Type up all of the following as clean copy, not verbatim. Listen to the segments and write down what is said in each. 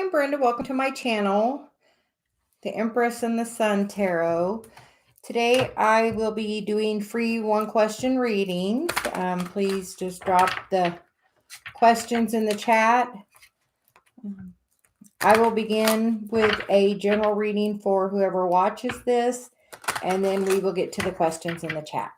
I'm Brenda. Welcome to my channel, the Empress and the Sun Tarot. Today I will be doing free one-question readings. Please just drop the questions in the chat. I will begin with a general reading for whoever watches this, and then we will get to the questions in the chat.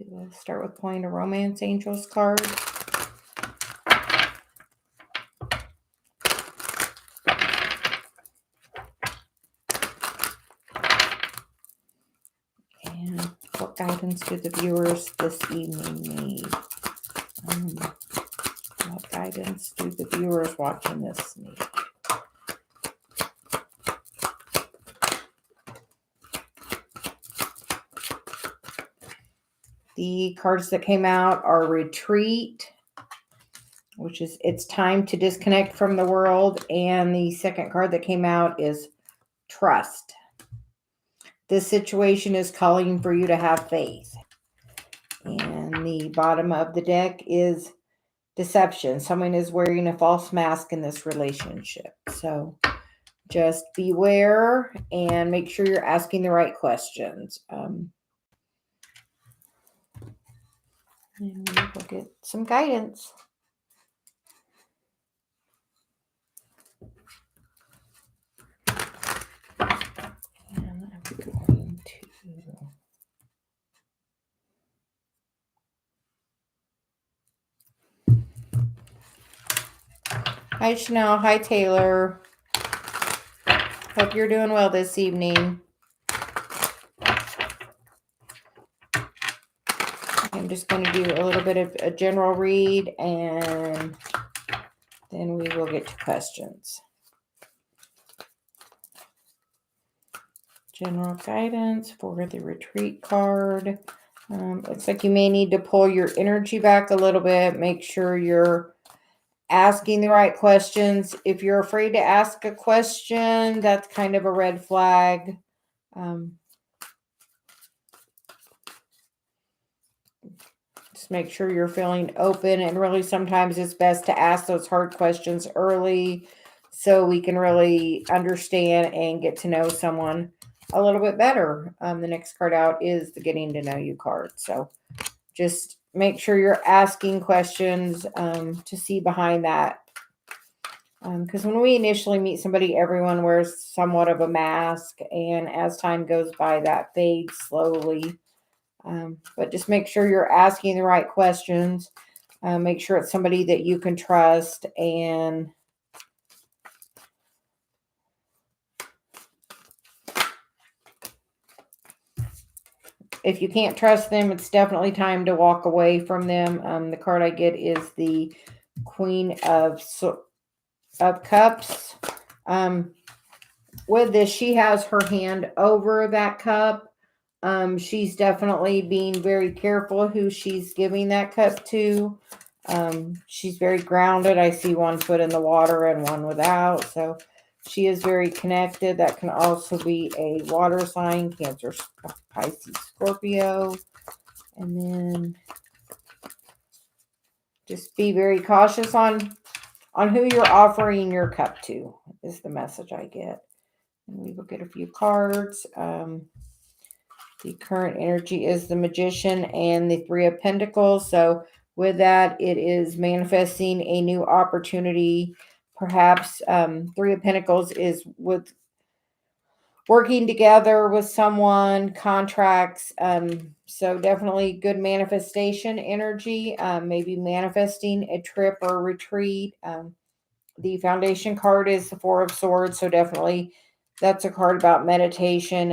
We'll start with pulling a Romance Angels card. And what guidance do the viewers this evening need? What guidance do the viewers watching this need? The cards that came out are Retreat, which is it's time to disconnect from the world. And the second card that came out is Trust. This situation is calling for you to have faith. And the bottom of the deck is Deception. Someone is wearing a false mask in this relationship. So just beware and make sure you're asking the right questions. And we will get some guidance. And I'm going to... Hi, Chanel. Hi, Taylor. Hope you're doing well this evening. I'm just going to do a little bit of a general read, and then we will get to questions. General guidance for the Retreat card. Looks like you may need to pull your energy back a little bit. Make sure you're asking the right questions. If you're afraid to ask a question, that's kind of a red flag. Just make sure you're feeling open, and really sometimes it's best to ask those hard questions early so we can really understand and get to know someone a little bit better. The next card out is the Getting to Know You card. So just make sure you're asking questions to see behind that. Because when we initially meet somebody, everyone wears somewhat of a mask. And as time goes by, that fades slowly. But just make sure you're asking the right questions. Make sure it's somebody that you can trust. And if you can't trust them, it's definitely time to walk away from them. The card I get is the Queen of Cups. With this, she has her hand over that cup. She's definitely being very careful who she's giving that cup to. She's very grounded. I see one foot in the water and one without. So she is very connected. That can also be a water sign, Cancer, Pisces, Scorpio. And then just be very cautious on who you're offering your cup to, is the message I get. And we will get a few cards. The current energy is the Magician and the Three of Pentacles. So with that, it is manifesting a new opportunity. Perhaps Three of Pentacles is with working together with someone, contracts. So definitely good manifestation energy. Maybe manifesting a trip or retreat. The Foundation card is the Four of Swords. So definitely that's a card about meditation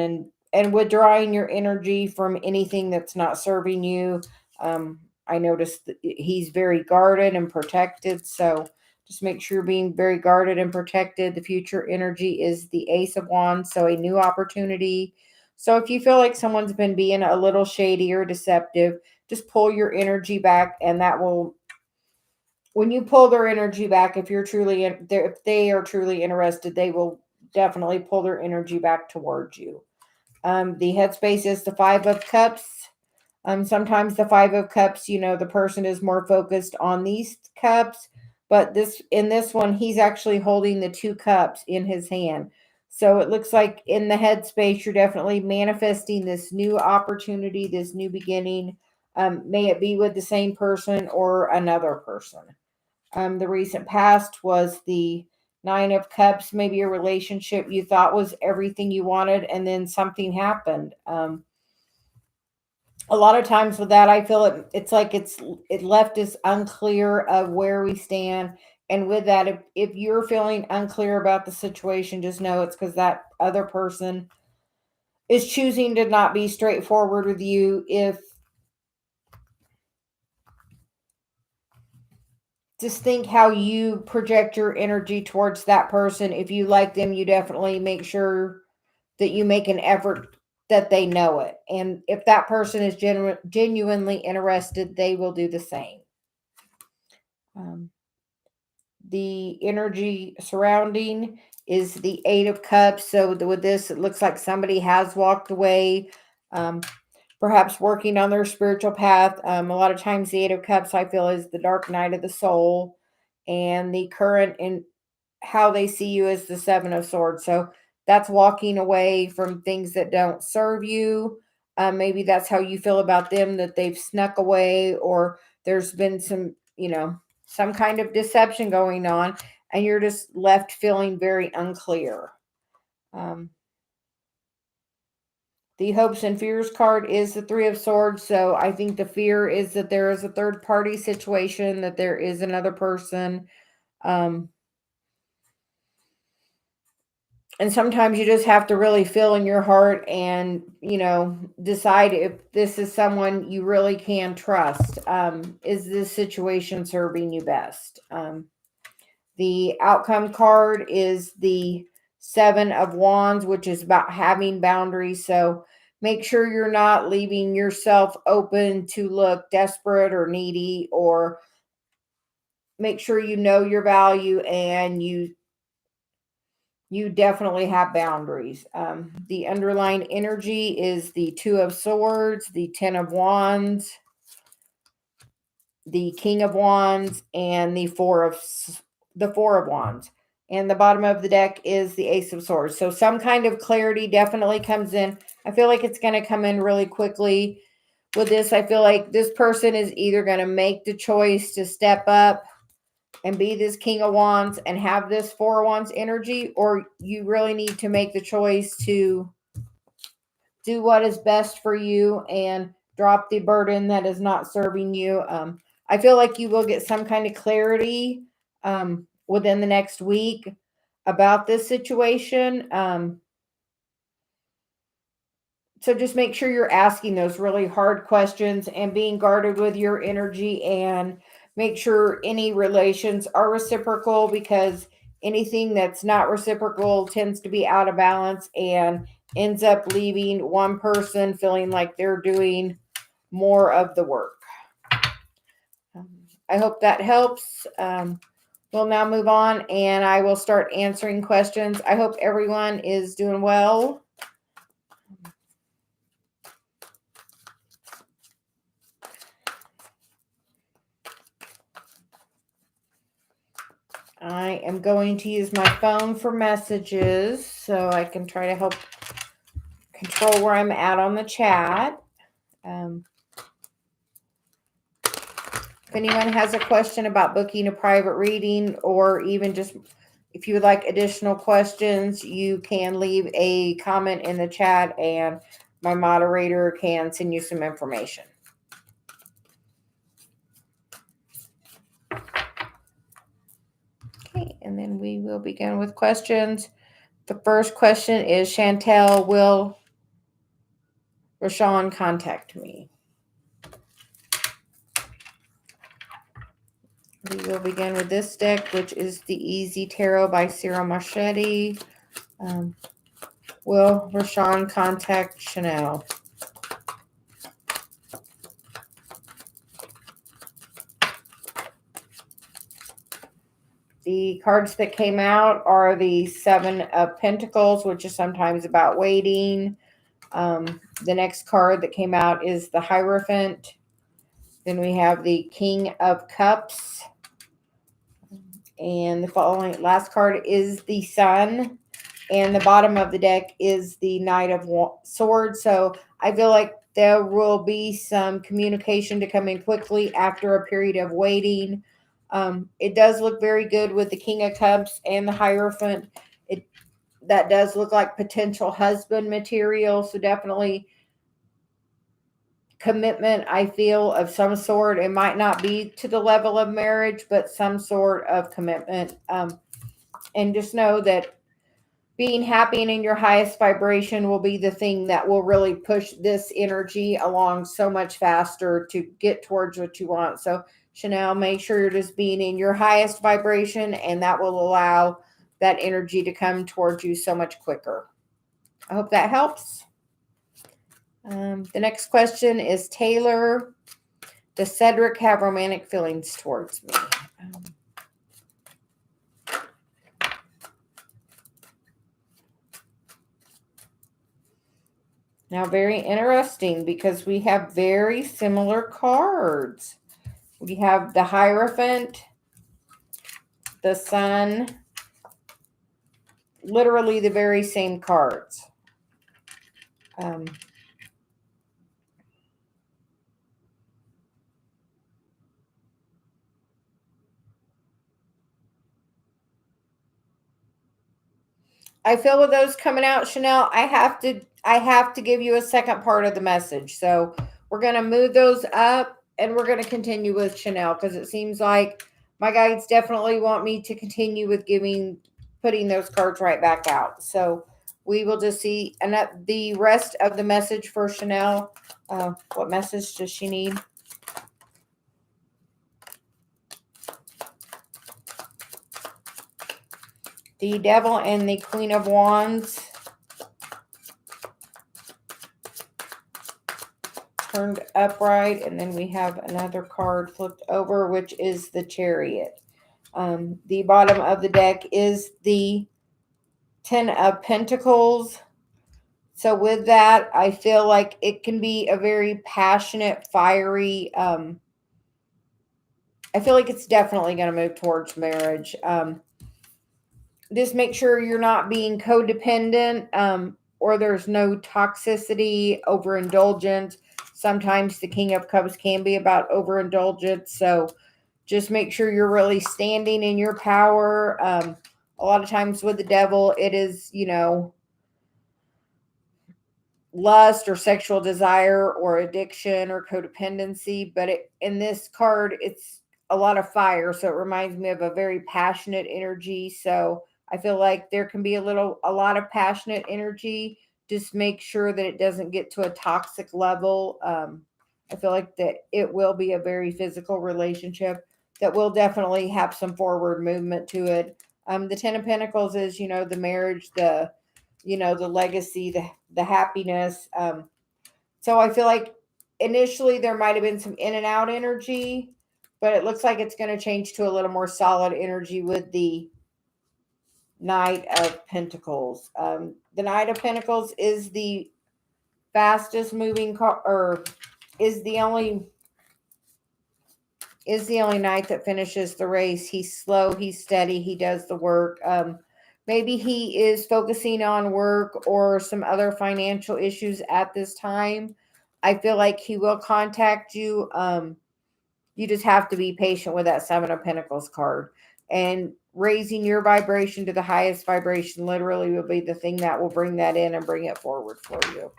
and withdrawing your energy from anything that's not serving you. I noticed that he's very guarded and protected. So just make sure you're being very guarded and protected. The future energy is the Ace of Wands. So a new opportunity. So if you feel like someone's been being a little shady or deceptive, just pull your energy back, and that will when you pull their energy back, if they are truly interested, they will definitely pull their energy back towards you. The headspace is the Five of Cups. Sometimes the Five of Cups, the person is more focused on these cups, but in this one, he's actually holding the two cups in his hand. So it looks like in the headspace, you're definitely manifesting this new opportunity, this new beginning. May it be with the same person or another person. The recent past was the Nine of Cups, maybe a relationship you thought was everything you wanted, and then something happened. A lot of times with that, I feel it's like it left us unclear of where we stand. And with that, if you're feeling unclear about the situation, just know it's because that other person is choosing to not be straightforward with you. Just think how you project your energy towards that person. If you like them, you definitely make sure that you make an effort that they know it. And if that person is genuinely interested, they will do the same. The energy surrounding is the Eight of Cups. So with this, it looks like somebody has walked away, perhaps working on their spiritual path. A lot of times the Eight of Cups, I feel, is the dark night of the soul, and the current in how they see you is the Seven of Swords. So that's walking away from things that don't serve you. Maybe that's how you feel about them, that they've snuck away, or there's been some kind of deception going on, and you're just left feeling very unclear. The hopes and fears card is the Three of Swords. So I think the fear is that there is a third party situation, that there is another person. And sometimes you just have to really feel in your heart and, decide if this is someone you really can trust. Is this situation serving you best? The outcome card is the Seven of Wands, which is about having boundaries. So make sure you're not leaving yourself open to look desperate or needy, or make sure you know your value and you definitely have boundaries. The underlying energy is the Two of Swords, the Ten of Wands, the King of Wands, and the Four of Wands. And the bottom of the deck is the Ace of Swords. So some kind of clarity definitely comes in. I feel like it's going to come in really quickly. With this, I feel like this person is either going to make the choice to step up and be this King of Wands and have this Four of Wands energy, or you really need to make the choice to do what is best for you and drop the burden that is not serving you. I feel like you will get some kind of clarity within the next week about this situation. So just make sure you're asking those really hard questions and being guarded with your energy, and make sure any relations are reciprocal, because anything that's not reciprocal tends to be out of balance and ends up leaving one person feeling like they're doing more of the work. I hope that helps. We'll now move on and I will start answering questions. I hope everyone is doing well. I am going to use my phone for messages so I can try to help control where I'm at on the chat. If anyone has a question about booking a private reading, or even just if you would like additional questions, you can leave a comment in the chat and my moderator can send you some information. Okay, and then we will begin with questions. The first question is, Chantel, will Rashawn contact me? We will begin with this deck, which is the Easy Tarot by Cyril Marchetti. Will Rashawn contact Chanel? The cards that came out are the Seven of Pentacles, which is sometimes about waiting. The next card that came out is the Hierophant. Then we have the King of Cups. And the last card is the Sun. And the bottom of the deck is the Knight of Swords. So I feel like there will be some communication to come in quickly after a period of waiting. It does look very good with the King of Cups and the Hierophant. That does look like potential husband material. So definitely commitment, I feel, of some sort. It might not be to the level of marriage, but some sort of commitment. And just know that being happy and in your highest vibration will be the thing that will really push this energy along so much faster to get towards what you want. So Chanel, make sure you're just being in your highest vibration, and that will allow that energy to come towards you so much quicker. I hope that helps. The next question is Taylor. Does Cedric have romantic feelings towards me? Now, very interesting because we have very similar cards. We have the Hierophant, the Sun, literally the very same cards. I feel with those coming out, Chanel, I have to give you a second part of the message. So we're going to move those up and we're going to continue with Chanel because it seems like my guides definitely want me to continue with putting those cards right back out. So we will just see the rest of the message for Chanel. What message does she need? The Devil and the Queen of Wands. Turned upright, and then we have another card flipped over, which is the Chariot. The bottom of the deck is the Ten of Pentacles. So with that, I feel like it can be a very passionate, fiery, I feel like it's definitely going to move towards marriage. Just make sure you're not being codependent, or there's no toxicity, overindulgence. Sometimes the King of Cups can be about overindulgence. So just make sure you're really standing in your power. A lot of times with the Devil, it is, lust or sexual desire or addiction or codependency. But in this card, it's a lot of fire. So it reminds me of a very passionate energy. So I feel like there can be a lot of passionate energy. Just make sure that it doesn't get to a toxic level. I feel like that it will be a very physical relationship that will definitely have some forward movement to it. The Ten of Pentacles is, the marriage, the legacy, the happiness. So I feel like initially there might have been some in and out energy, but it looks like it's going to change to a little more solid energy with the Knight of Pentacles. The Knight of Pentacles is the fastest moving card, or is the only knight that finishes the race. He's slow, he's steady, he does the work. Maybe he is focusing on work or some other financial issues at this time. I feel like he will contact you. You just have to be patient with that Seven of Pentacles card. And raising your vibration to the highest vibration literally will be the thing that will bring that in and bring it forward for you.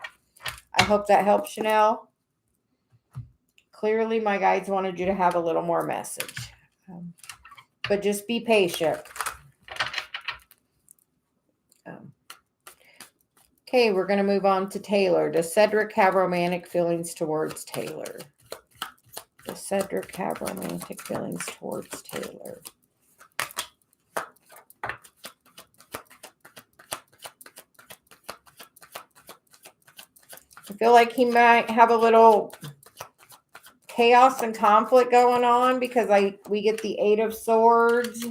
I hope that helps, Chanel. Clearly, my guides wanted you to have a little more message. But just be patient. Okay, we're going to move on to Taylor. Does Cedric have romantic feelings towards Taylor? Does Cedric have romantic feelings towards Taylor? I feel like he might have a little chaos and conflict going on because we get the Eight of Swords.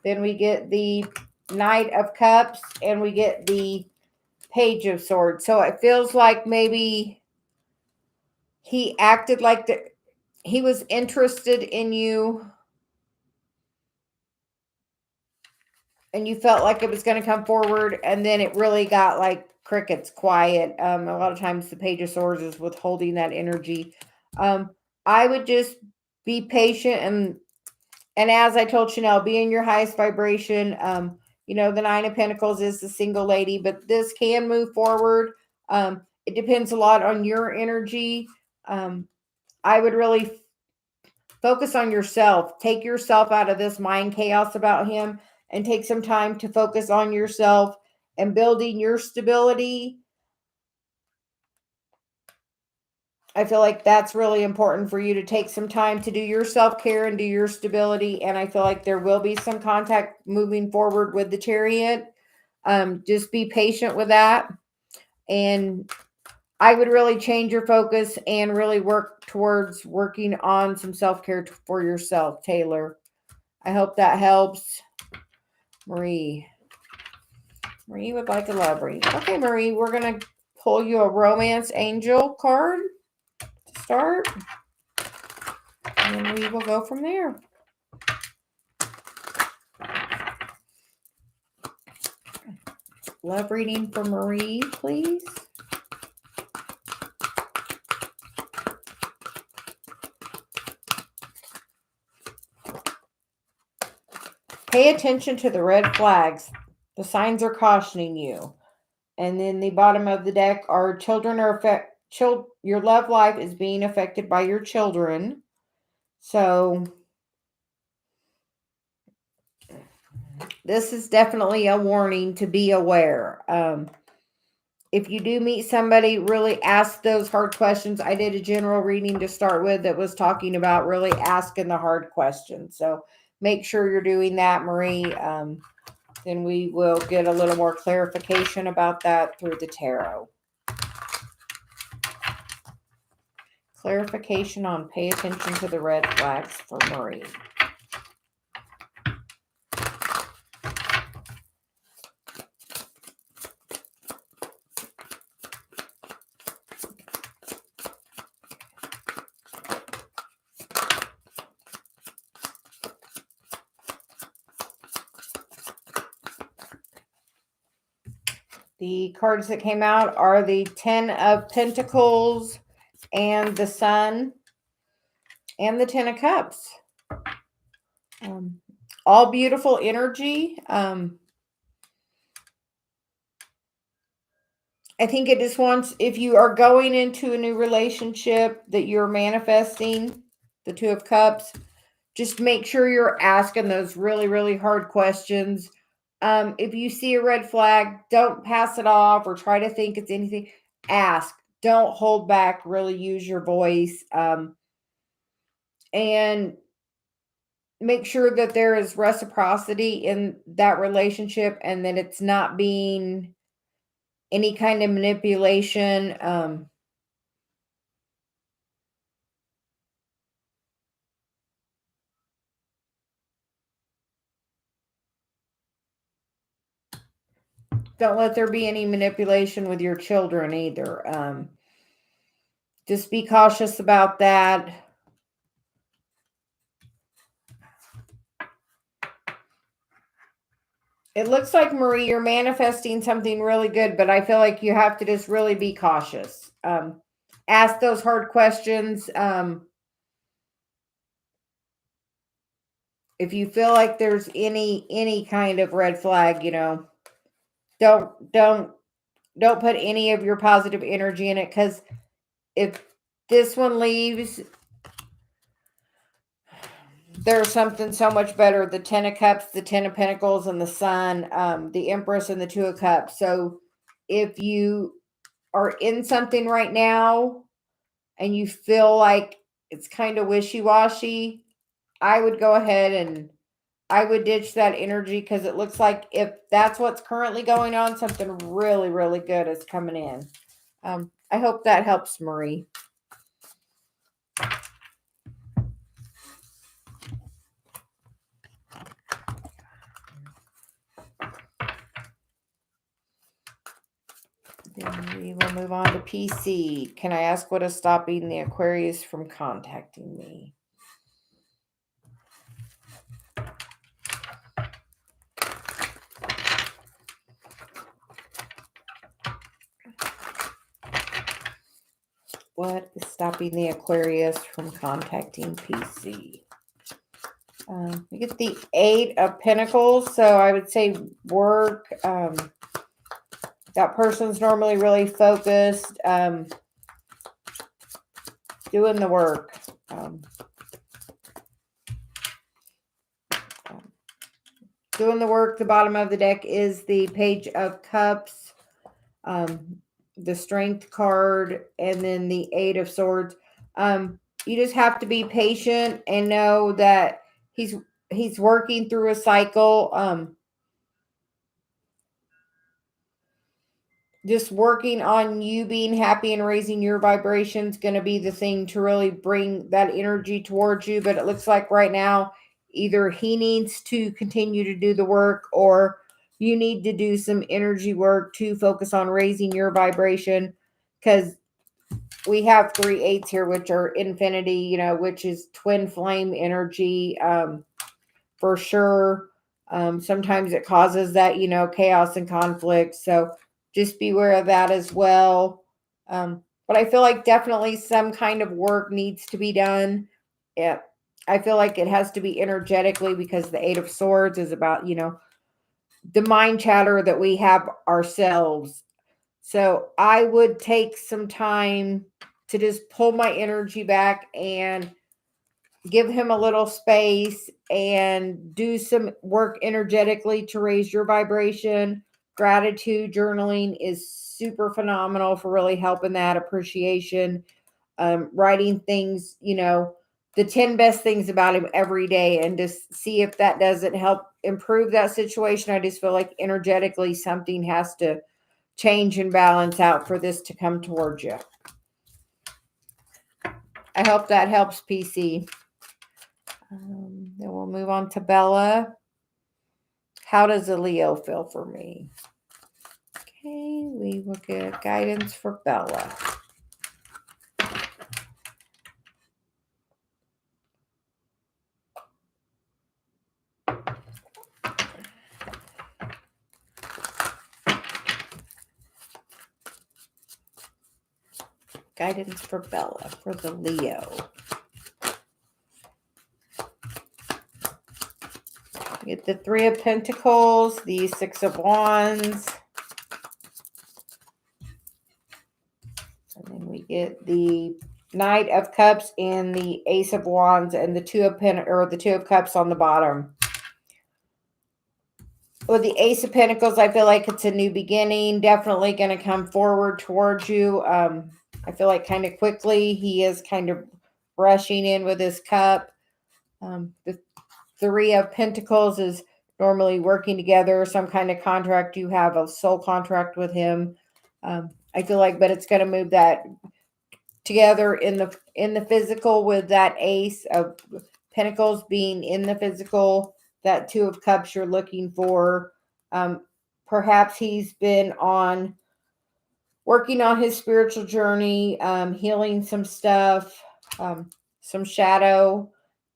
Then we get the Knight of Cups, and we get the Page of Swords. So it feels like maybe he acted like he was interested in you, and you felt like it was going to come forward, and then it really got like crickets, quiet. A lot of times the Page of Swords is withholding that energy. I would just be patient, and as I told Chanel, be in your highest vibration. The Nine of Pentacles is the single lady, but this can move forward. It depends a lot on your energy. I would really focus on yourself. Take yourself out of this mind chaos about him and take some time to focus on yourself and building your stability. I feel like that's really important for you to take some time to do your self-care and do your stability. And I feel like there will be some contact moving forward with the Chariot. Just be patient with that. And I would really change your focus and really work towards working on some self-care for yourself, Taylor. I hope that helps. Marie would like a love reading. Okay, Marie, we're going to pull you a romance angel card to start. And then we will go from there. Love reading for Marie, please. Pay attention to the red flags. The signs are cautioning you. And then the bottom of the deck are children are your love life is being affected by your children. So this is definitely a warning to be aware. If you do meet somebody, really ask those hard questions. I did a general reading to start with that was talking about really asking the hard questions. So make sure you're doing that, Marie. Then we will get a little more clarification about that through the tarot. Clarification on pay attention to the red flags for Marie. The cards that came out are the 10 of Pentacles and the Sun and the 10 of Cups. All beautiful energy. I think it just wants, if you are going into a new relationship that you're manifesting, the 2 of Cups, just make sure you're asking those really, really hard questions. If you see a red flag, don't pass it off or try to think it's anything. Ask. Don't hold back. Really use your voice. And make sure that there is reciprocity in that relationship and that it's not being any kind of manipulation. Don't let there be any manipulation with your children either. Just be cautious about that. It looks like, Marie, you're manifesting something really good, but I feel like you have to just really be cautious. Ask those hard questions. If you feel like there's any kind of red flag, don't put any of your positive energy in it, because if this one leaves, there's something so much better. The 10 of Cups, the 10 of Pentacles, and the Sun, the Empress, and the 2 of Cups. So if you are in something right now and you feel like it's kind of wishy-washy, I would go ahead and I would ditch that energy, because it looks like if that's what's currently going on, something really, really good is coming in. I hope that helps, Marie. Then we will move on to PC. Can I ask what is stopping the Aquarius from contacting me? What is stopping the Aquarius from contacting PC? We get the 8 of Pentacles, so I would say work. That person's normally really focused, doing the work. Doing the work. The bottom of the deck is the Page of Cups, the Strength card, and then the 8 of Swords. You just have to be patient and know that he's working through a cycle. Just working on you being happy and raising your vibration is going to be the thing to really bring that energy towards you. But it looks like right now, either he needs to continue to do the work, or you need to do some energy work to focus on raising your vibration, because we have 3 8s here, which are infinity, which is twin flame energy, for sure. Sometimes it causes that, chaos and conflict. So just beware of that as well. But I feel like definitely some kind of work needs to be done. Yeah. I feel like it has to be energetically, because the 8 of Swords is about, the mind chatter that we have ourselves. So I would take some time to just pull my energy back and give him a little space and do some work energetically to raise your vibration. Gratitude journaling is super phenomenal for really helping that appreciation. Writing things, the 10 best things about him every day, and just see if that doesn't help improve that situation. I just feel like energetically something has to change and balance out for this to come towards you. I hope that helps, PC. Then we'll move on to Bella. How does a Leo feel for me? Okay, we will get guidance for Bella. Guidance for Bella, for the Leo. We get the 3 of Pentacles, the 6 of Wands. And then we get the Knight of Cups and the Ace of Wands, and the 2 of Cups on the bottom. With the Ace of Pentacles, I feel like it's a new beginning. Definitely going to come forward towards you. I feel like kind of quickly. He is kind of rushing in with his cup. The 3 of Pentacles is normally working together, some kind of contract. You have a soul contract with him. I feel like, but it's going to move that together in the physical, with that Ace of Pentacles being in the physical. That 2 of Cups you're looking for. Perhaps he's been working on his spiritual journey, healing some stuff, some shadow.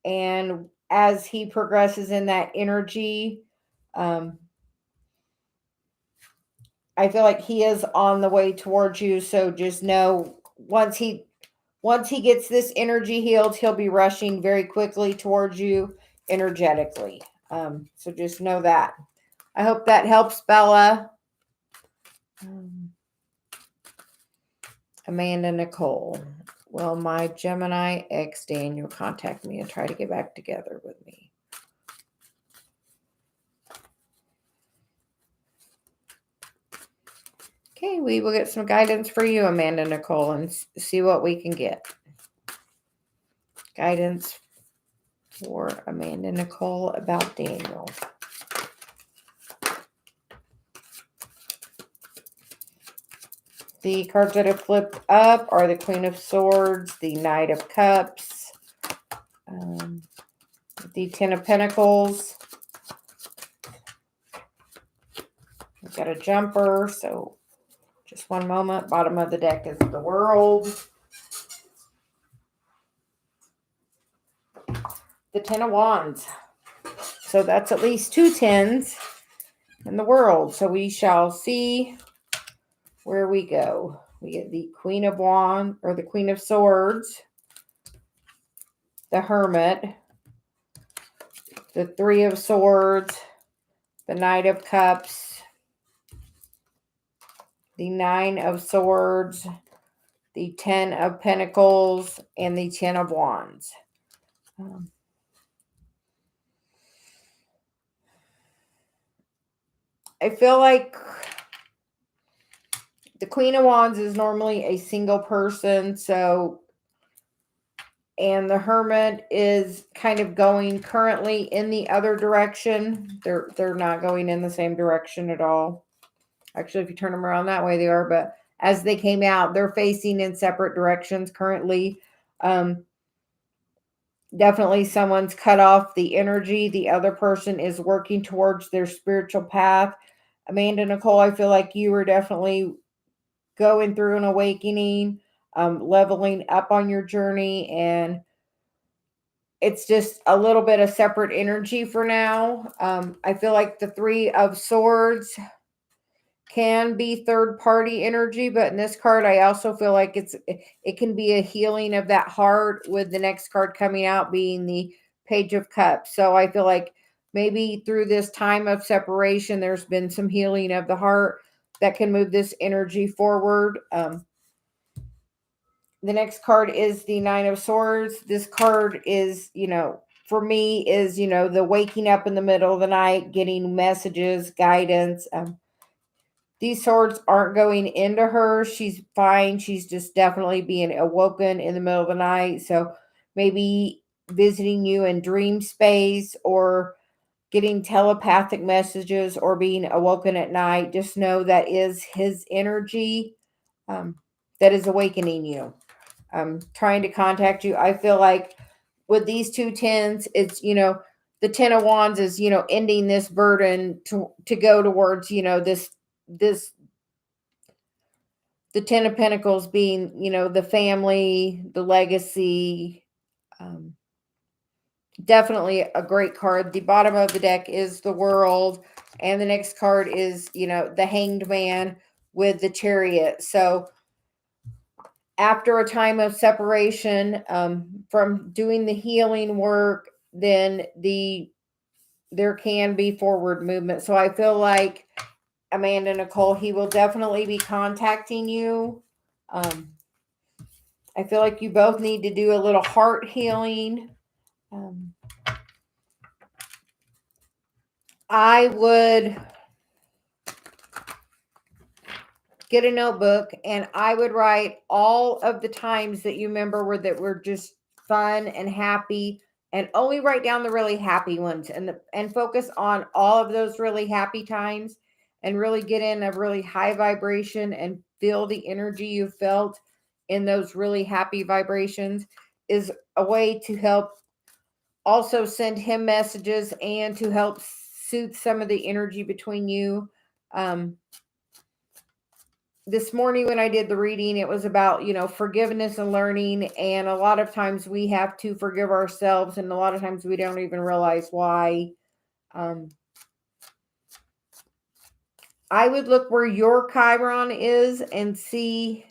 And as he progresses in that energy, I feel like he is on the way towards you. So just know, once he gets this energy healed, he'll be rushing very quickly towards you energetically. So just know that. I hope that helps, Bella. Amanda Nicole. Will my Gemini ex Daniel contact me and try to get back together with me? Okay, we will get some guidance for you, Amanda Nicole, and see what we can get. Guidance for Amanda Nicole about Daniel. The cards that have flipped up are the Queen of Swords, the Knight of Cups, the 10 of Pentacles. We've got a jumper, so Just one moment. Bottom of the deck is the World. The Ten of Wands. So that's at least 2 tens in the World. So we shall see where we go. We get the Queen of Wands, or the Queen of Swords, the Hermit, the Three of Swords, the Knight of Cups, the Nine of Swords, the Ten of Pentacles, and the Ten of Wands. I feel like the Queen of Wands is normally a single person, and the Hermit is kind of going currently in the other direction. They're not going in the same direction at all. Actually, if you turn them around that way, they are, but as they came out, they're facing in separate directions currently. Definitely someone's cut off the energy. The other person is working towards their spiritual path. Amanda Nicole, I feel like you were definitely going through an awakening, leveling up on your journey, and it's just a little bit of separate energy for now. I feel like the Three of Swords can be third party energy, but in this card, I also feel like it can be a healing of that heart, with the next card coming out being the Page of Cups. So I feel like maybe through this time of separation, there's been some healing of the heart that can move this energy forward. The next card is the Nine of Swords. This card is, for me, is, the waking up in the middle of the night, getting messages, guidance. These swords aren't going into her. She's fine. She's just definitely being awoken in the middle of the night. So maybe visiting you in dream space, or getting telepathic messages, or being awoken at night. Just know that is his energy that is awakening you. Trying to contact you. I feel like with these 2 tens, it's, the Ten of Wands is, ending this burden to go towards, this the Ten of Pentacles being, the family, the legacy. Definitely a great card. The bottom of the deck is the World, and the next card is, the Hanged Man with the Chariot. So after a time of separation, from doing the healing work, then there can be forward movement. So I feel like, Amanda Nicole, he will definitely be contacting you. I feel like you both need to do a little heart healing. I would get a notebook, and I would write all of the times that you remember that were just fun and happy, and only write down the really happy ones, and focus on all of those really happy times, and really get in a really high vibration and feel the energy you felt in those really happy vibrations. Is a way to help also send him messages, and to help soothe some of the energy between you. This morning when I did the reading, it was about, forgiveness and learning. And a lot of times we have to forgive ourselves, and a lot of times we don't even realize why. I would look where your Chiron is and see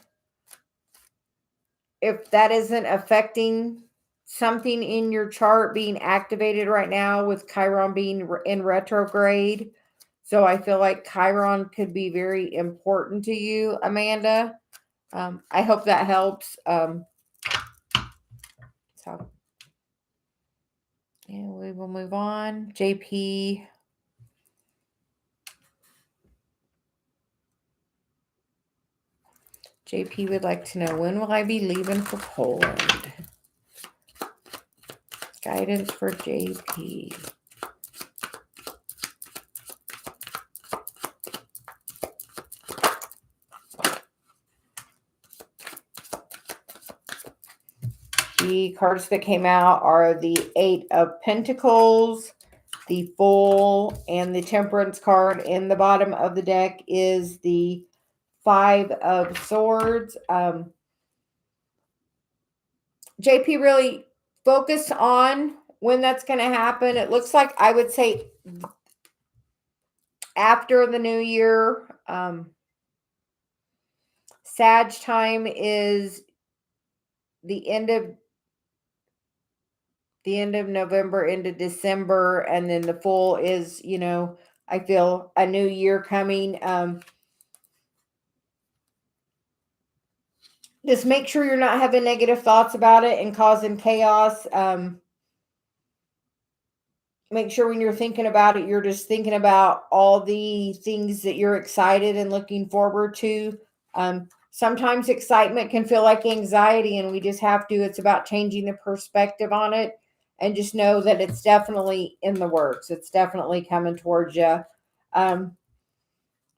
if that isn't affecting something in your chart being activated right now, with Chiron being in retrograde. So I feel like Chiron could be very important to you, Amanda. I hope that helps. And we will move on. JP. JP would like to know, when will I be leaving for Poland? Guidance for JP. The cards that came out are the Eight of Pentacles, the Fool, and the Temperance card. In the bottom of the deck is the Five of Swords. JP, really focus on when that's going to happen. It looks like, I would say, after the new year. Sag time is the end of November into December, and then the full is, I feel a new year coming. Just make sure you're not having negative thoughts about it and causing chaos. Make sure when you're thinking about it, you're just thinking about all the things that you're excited and looking forward to. Sometimes excitement can feel like anxiety, and we just have to. It's about changing the perspective on it, and just know that it's definitely in the works. It's definitely coming towards you.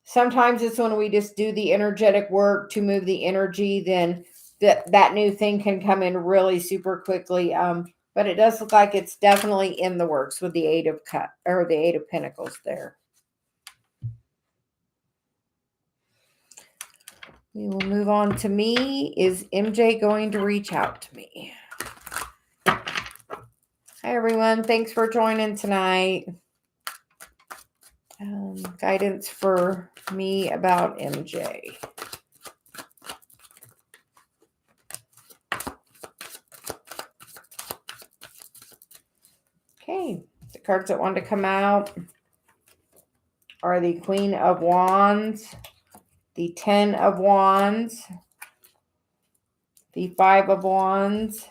Sometimes it's when we just do the energetic work to move the energy, then that new thing can come in really super quickly. But it does look like it's definitely in the works with the Eight of Pentacles there. We will move on to me. Is MJ going to reach out to me? Hi, everyone. Thanks for joining tonight. Guidance for me about MJ. Okay, the cards that want to come out are the Queen of Wands, the 10 of Wands, the 5 of Wands,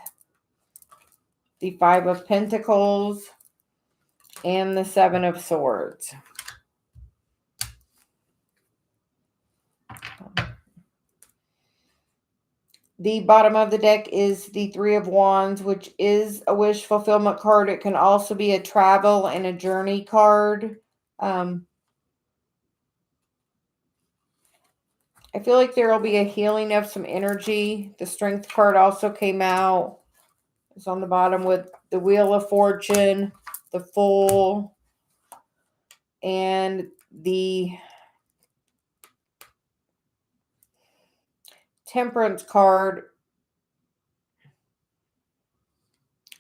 the 5 of Pentacles, and the 7 of Swords. The bottom of the deck is the 3 of Wands, which is a wish fulfillment card. It can also be a travel and a journey card. I feel like there will be a healing of some energy. The Strength card also came out. It's on the bottom with the Wheel of Fortune, the Fool, and the Temperance card,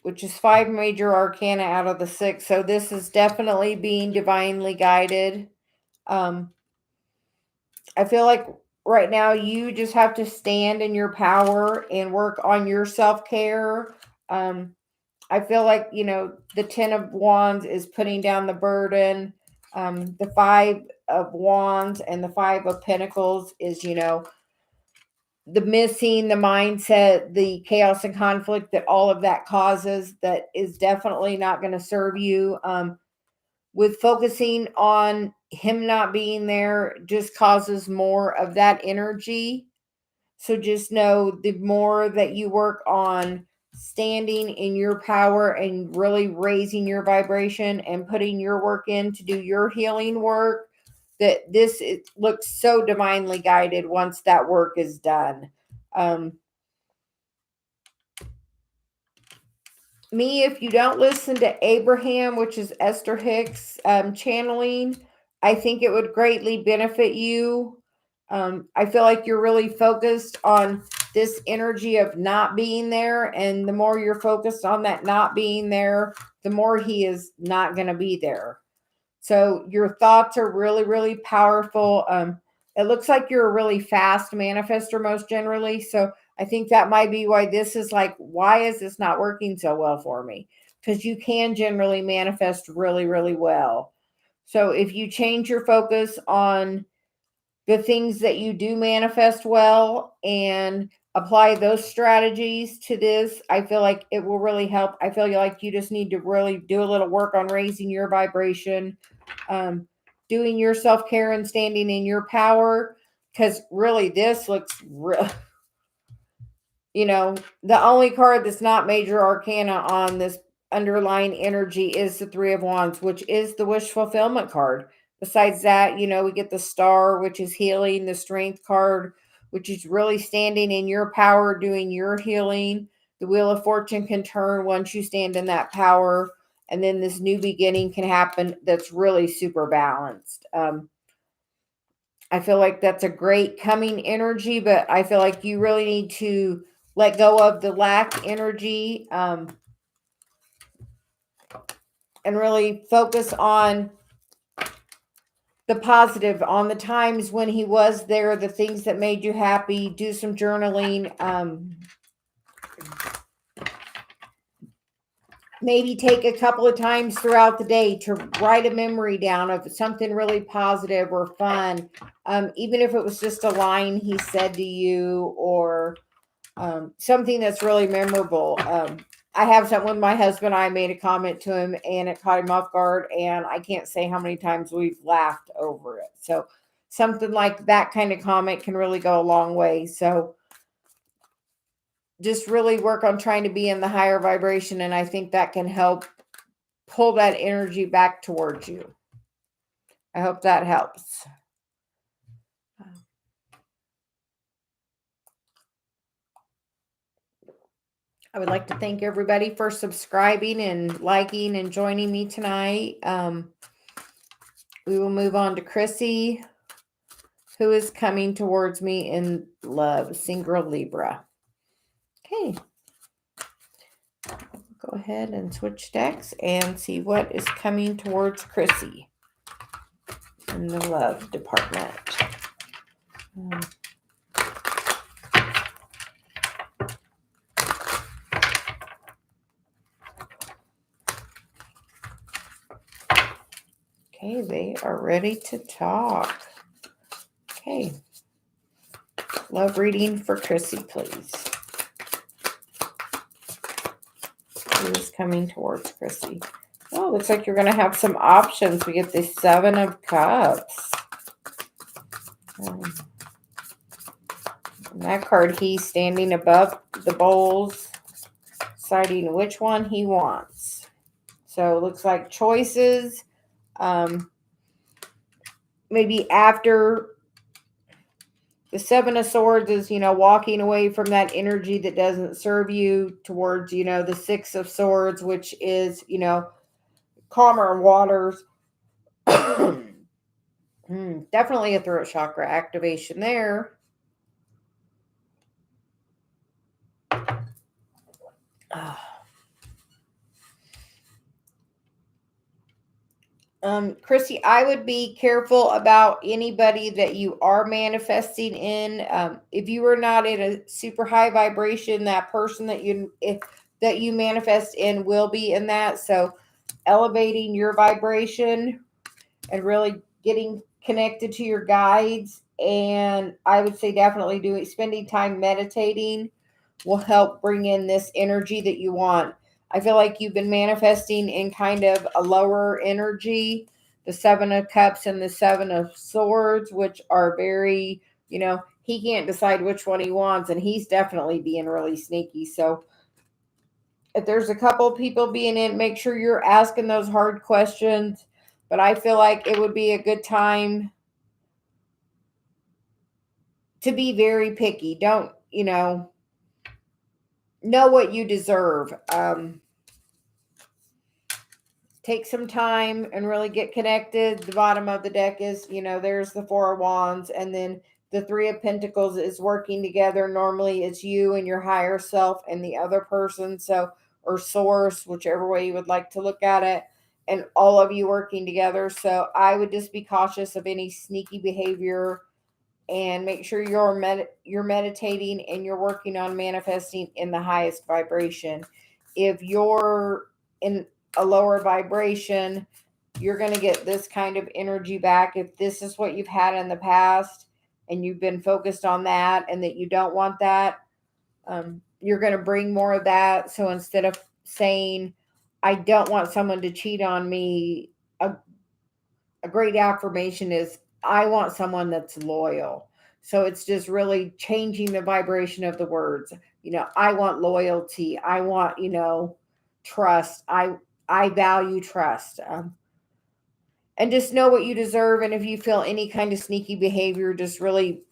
which is 5 major arcana out of the 6. So this is definitely being divinely guided. I feel like right now you just have to stand in your power and work on your self-care. I feel like, the 10 of Wands is putting down the burden. The 5 of Wands and the 5 of Pentacles is, the missing, the mindset, the chaos and conflict that all of that causes, that is definitely not going to serve you. With focusing on him not being there just causes more of that energy. So just know, the more that you work on standing in your power and really raising your vibration and putting your work in to do your healing work, that it looks so divinely guided once that work is done. If you don't listen to Abraham, which is Esther Hicks channeling, I think it would greatly benefit you. I feel like you're really focused on this energy of not being there, and the more you're focused on that not being there, the more he is not going to be there. So your thoughts are really, really powerful. It looks like you're a really fast manifester most generally. So I think that might be why this is like, why is this not working so well for me? Because you can generally manifest really, really well. So if you change your focus on the things that you do manifest well and apply those strategies to this, I feel like it will really help. I feel like you just need to really do a little work on raising your vibration, doing your self-care and standing in your power, because really this looks real. The only card that's not major arcana on this underlying energy is the 3 of Wands, which is the wish fulfillment card. Besides that, we get the Star, which is healing, the Strength card, which is really standing in your power, doing your healing. The Wheel of Fortune can turn once you stand in that power. And then this new beginning can happen that's really super balanced. I feel like that's a great coming energy, but I feel like you really need to let go of the lack energy, and really focus on the positive, on the times when he was there, the things that made you happy. Do some journaling. Maybe take a couple of times throughout the day to write a memory down of something really positive or fun. Even if it was just a line he said to you, or something that's really memorable. I have something with my husband. I made a comment to him and it caught him off guard. And I can't say how many times we've laughed over it. So something like that kind of comment can really go a long way. So just really work on trying to be in the higher vibration. And I think that can help pull that energy back towards you. I hope that helps. I would like to thank everybody for subscribing and liking and joining me tonight. We will move on to Chrissy, who is coming towards me in love, Single Libra. Okay. Go ahead and switch decks and see what is coming towards Chrissy in the love department. Okay, they are ready to talk. Okay. Love reading for Chrissy, please. Who is coming towards Chrissy? Oh, looks like you're going to have some options. We get the 7 of Cups. And that card, he's standing above the bowls, deciding which one he wants. So it looks like choices. Maybe after the 7 of Swords is, walking away from that energy that doesn't serve you towards, the 6 of Swords, which is, calmer waters. Definitely a throat chakra activation there. Chrissy, I would be careful about anybody that you are manifesting in. If you are not in a super high vibration, that person that you manifest in will be in that. So elevating your vibration and really getting connected to your guides. And I would say definitely spending time meditating will help bring in this energy that you want. I feel like you've been manifesting in kind of a lower energy, the 7 of Cups and the 7 of Swords, which are very, he can't decide which one he wants, and he's definitely being really sneaky. So if there's a couple of people being in, make sure you're asking those hard questions. But I feel like it would be a good time to be very picky. Don't, know what you deserve. Take some time and really get connected. The bottom of the deck is, there's the 4 of Wands, and then the 3 of Pentacles is working together. Normally it's you and your higher self and the other person, or source, whichever way you would like to look at it, and all of you working together. So I would just be cautious of any sneaky behavior, and make sure you're meditating and you're working on manifesting in the highest vibration. If you're in a lower vibration, you're going to get this kind of energy back. If this is what you've had in the past and you've been focused on that and that you don't want that, you're going to bring more of that. So instead of saying, I don't want someone to cheat on me, a great affirmation is, I want someone that's loyal. So it's just really changing the vibration of the words. I want loyalty. I want, trust. I value trust. And just know what you deserve. And if you feel any kind of sneaky behavior, just really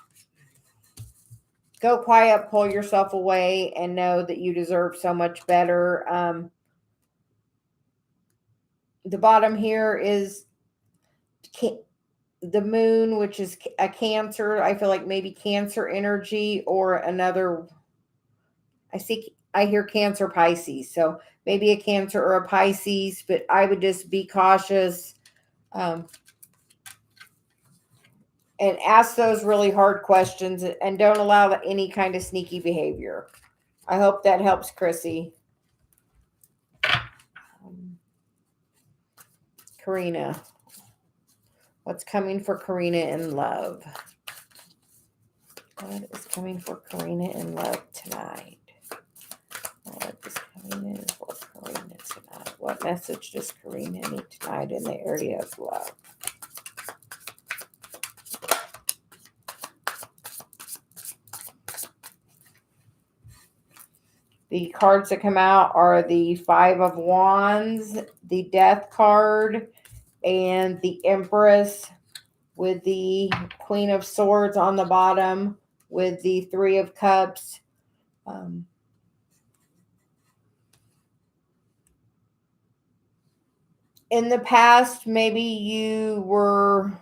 go quiet, pull yourself away, and know that you deserve so much better. The bottom here is the moon, which is a Cancer. I feel like maybe Cancer energy or another. I hear Cancer Pisces. So maybe a Cancer or a Pisces, but I would just be cautious. Um, and ask those really hard questions and don't allow any kind of sneaky behavior. I hope that helps, Chrissy. Karina. What's coming for Karina in love? What is coming for Karina in love tonight? What is coming in for Karina tonight? What message does Karina need tonight in the area of love? The cards that come out are the Five of Wands, the Death card, and the Empress with the Queen of Swords on the bottom with the Three of Cups. In the past, maybe you were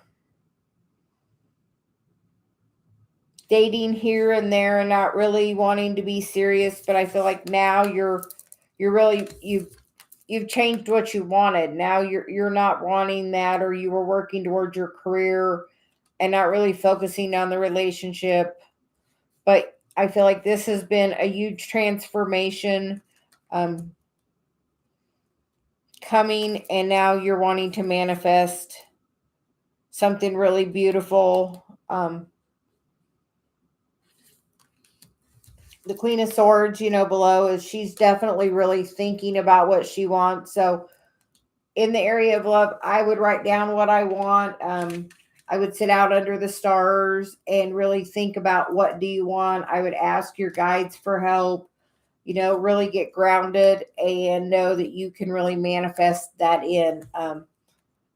dating here and there and not really wanting to be serious, but I feel like now you're really you've changed what you wanted. Now you're not wanting that, or you were working towards your career and not really focusing on the relationship. But I feel like this has been a huge transformation coming, and now you're wanting to manifest something really beautiful. The Queen of Swords, below is she's definitely really thinking about what she wants. So in the area of love, I would write down what I want. I would sit out under the stars and really think about what do you want. I would ask your guides for help, really get grounded and know that you can really manifest that in.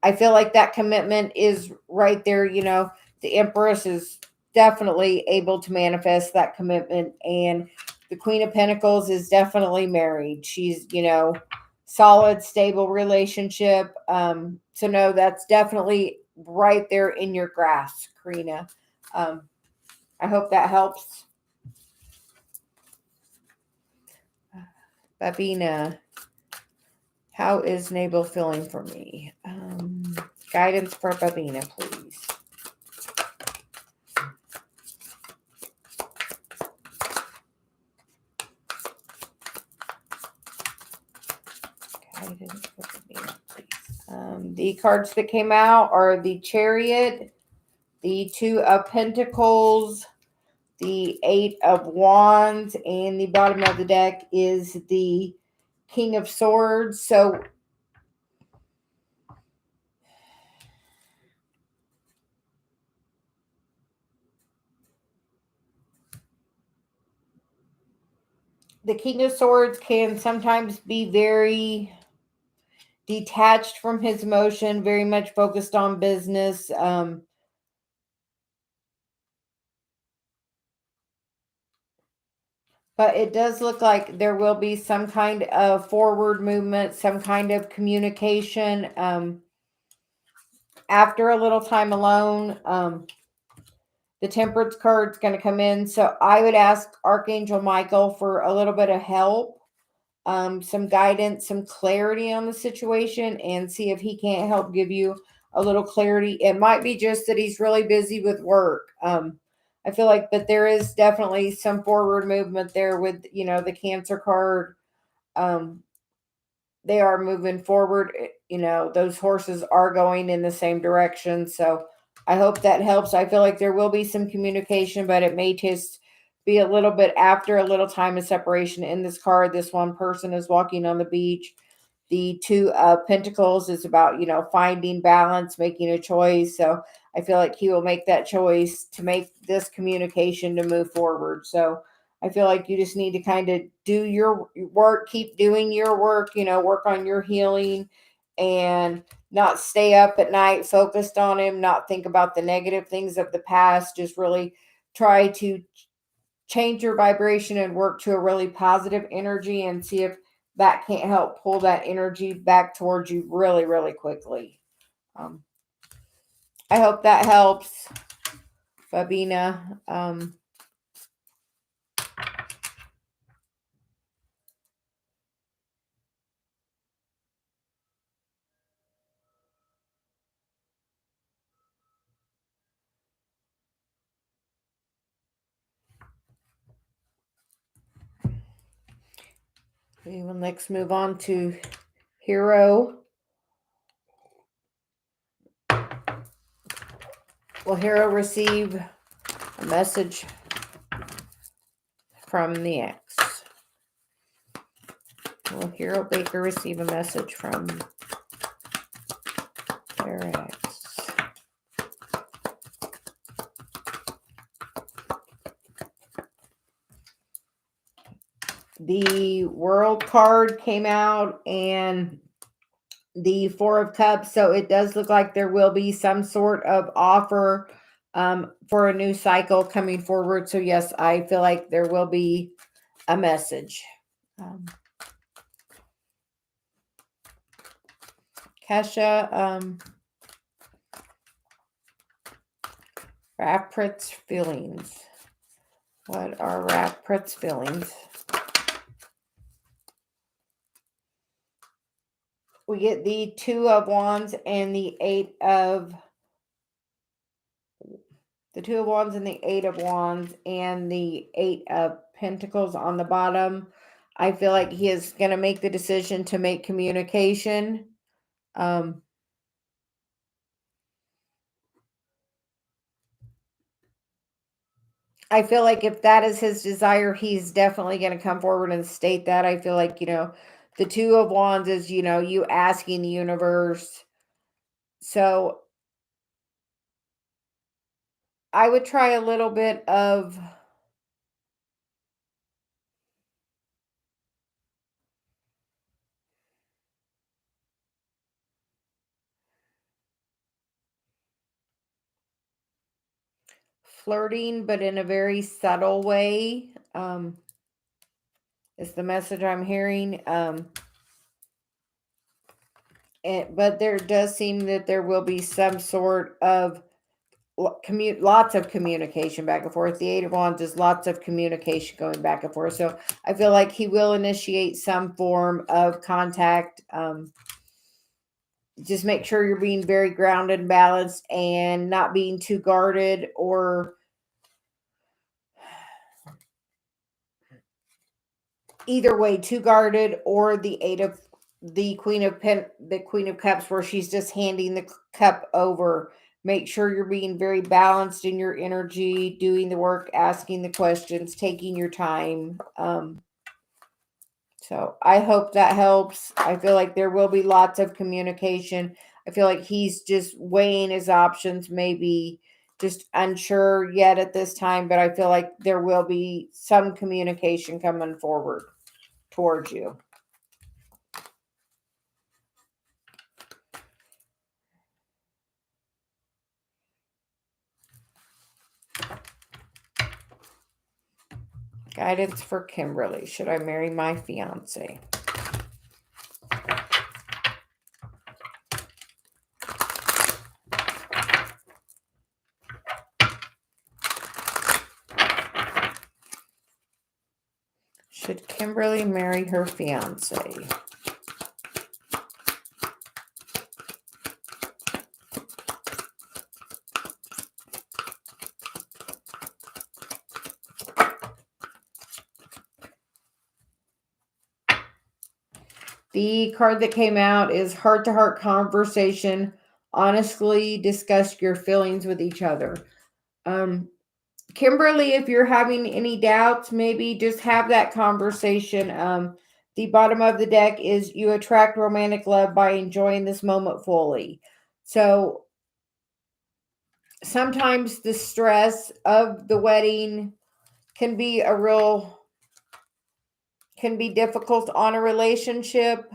I feel like that commitment is right there. The Empress is definitely able to manifest that commitment. And the Queen of Pentacles is definitely married. She's, solid, stable relationship. So no, that's definitely right there in your grasp, Karina. I hope that helps. Babina, how is Nabel feeling for me? Guidance for Babina, please. Guidance for Babina, please. The cards that came out are the Chariot, the Two of Pentacles, the Eight of Wands, and the bottom of the deck is the King of Swords. So the King of Swords can sometimes be very detached from his emotion, very much focused on business. But it does look like there will be some kind of forward movement, some kind of communication after a little time alone. The Temperance card is going to come in. So I would ask Archangel Michael for a little bit of help, some guidance, some clarity on the situation, and see if he can't help give you a little clarity. It might be just that he's really busy with work. I feel like, but there is definitely some forward movement there with, the Cancer card. They are moving forward. Those horses are going in the same direction. So I hope that helps. I feel like there will be some communication, but it may just be a little bit after a little time of separation. In this card, this one person is walking on the beach. The Two of Pentacles is about, finding balance, making a choice. So I feel like he will make that choice to make this communication to move forward. So I feel like you just need to kind of do your work, keep doing your work, work on your healing and not stay up at night focused on him, not think about the negative things of the past, just really try to change your vibration and work to a really positive energy and see if that can't help pull that energy back towards you really, really quickly. I hope that helps, Babina. We will next move on to Hero. Will Hero receive a message from the ex? Will Hero Baker receive a message from their ex? The World card came out and the Four of Cups, so it does look like there will be some sort of offer for a new cycle coming forward. So yes, I feel like there will be a message. Kesha, Raprit's feelings. What are Raprit's feelings? We get the Two of Wands and the Eight of Wands and the Eight of Wands and the Eight of Pentacles on the bottom. I feel like he is going to make the decision to make communication. I feel like if that is his desire, he's definitely going to come forward and state that. I feel like, the Two of Wands is, you asking the universe. So I would try a little bit of flirting, but in a very subtle way, is the message I'm hearing. But there does seem that there will be some sort of lots of communication back and forth. The Eight of Wands is lots of communication going back and forth. So I feel like he will initiate some form of contact. Just make sure you're being very grounded and balanced and not being too guarded or either way, too guarded, or the Queen of Cups, where she's just handing the cup over. Make sure you're being very balanced in your energy, doing the work, asking the questions, taking your time. So I hope that helps. I feel like there will be lots of communication. I feel like he's just weighing his options, maybe just unsure yet at this time, but I feel like there will be some communication coming forward towards you. Guidance for Kimberly. Should I marry my fiance? Should Kimberly marry her fiance? The card that came out is heart-to-heart conversation. Honestly discuss your feelings with each other. Kimberly, if you're having any doubts, maybe just have that conversation. The bottom of the deck is you attract romantic love by enjoying this moment fully. So sometimes the stress of the wedding can be difficult on a relationship,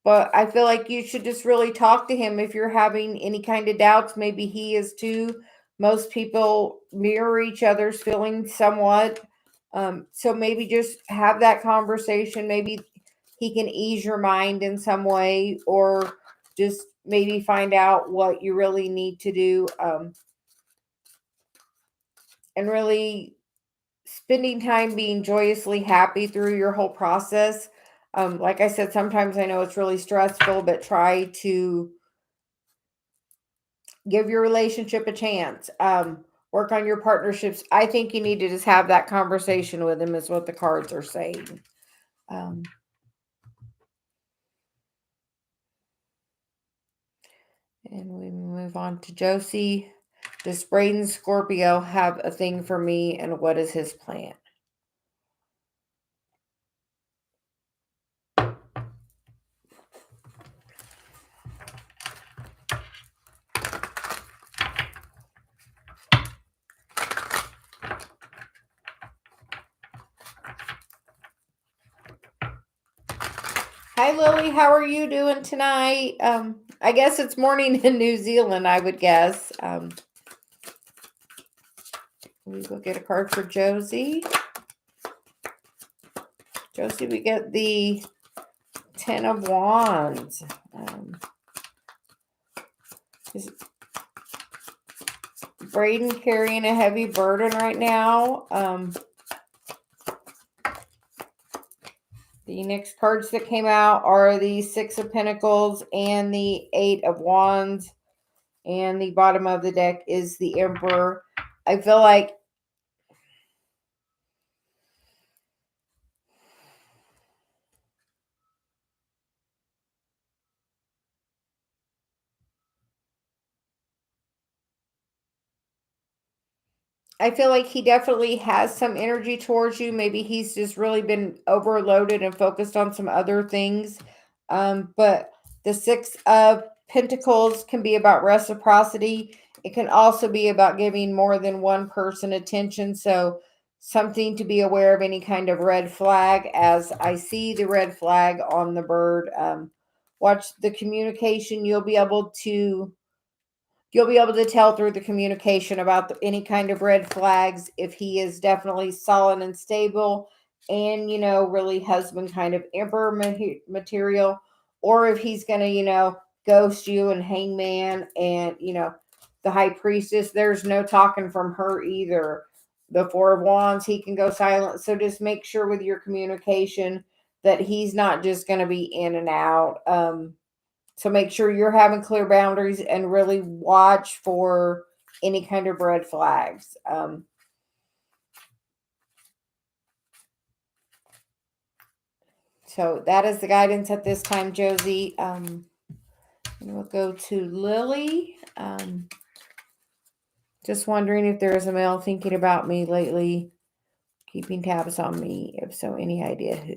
but I feel like you should just really talk to him if you're having any kind of doubts. Maybe he is too. Most people mirror each other's feelings somewhat. So maybe just have that conversation. Maybe he can ease your mind in some way, or just maybe find out what you really need to do, and really spending time being joyously happy through your whole process. Like I said, sometimes I know it's really stressful, but try to give your relationship a chance. Work on your partnerships. I think you need to just have that conversation with him, is what the cards are saying. Um, and we move on to Josie. Does Braden Scorpio have a thing for me, and what is his plan? Hi, Lily. How are you doing tonight? I guess it's morning in New Zealand, I would guess. We will get a card for Josie. Josie, we get the 10 of Wands. Is Braden carrying a heavy burden right now? The next cards that came out are the 6 of Pentacles and the 8 of Wands. And the bottom of the deck is the Emperor. I feel like he definitely has some energy towards you. Maybe he's just really been overloaded and focused on some other things. But the 6 of Pentacles can be about reciprocity. It can also be about giving more than one person attention. So something to be aware of, any kind of red flag, as I see the red flag on the bird. Watch the communication. You'll be able to tell through the communication about any kind of red flags, if he is definitely solid and stable and, really husband kind of emperor material, or if he's going to, ghost you and hangman and, the high priestess. There's no talking from her either. The 4 of Wands, he can go silent. So just make sure with your communication that he's not just going to be in and out. So make sure you're having clear boundaries and really watch for any kind of red flags. So that is the guidance at this time, Josie. And we'll go to Lily. Just wondering if there is a male thinking about me lately, keeping tabs on me. If so, any idea who?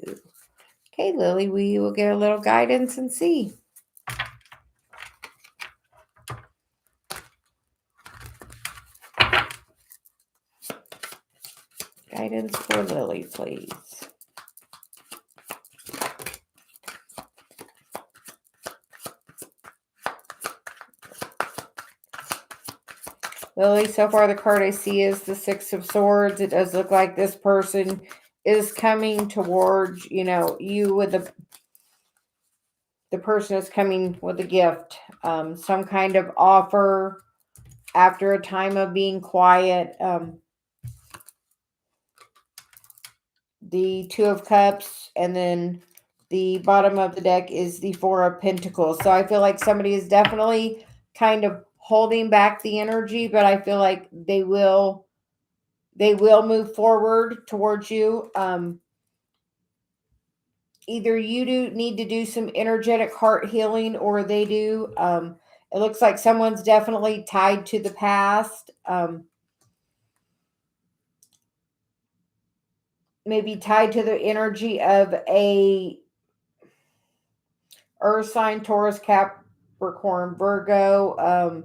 Okay, Lily, we will get a little guidance and see. Guidance for Lily, please. Lily, so far the card I see is the 6 of Swords. It does look like this person is coming towards, you with the person is coming with a gift, some kind of offer after a time of being quiet. The 2 of Cups, and then the bottom of the deck is the 4 of Pentacles. So I feel like somebody is definitely kind of holding back the energy, but I feel like they will move forward towards you. Either you need to do some energetic heart healing, or they do. It looks like someone's definitely tied to the past. Maybe tied to the energy of a Earth sign, Taurus, Capricorn, Virgo.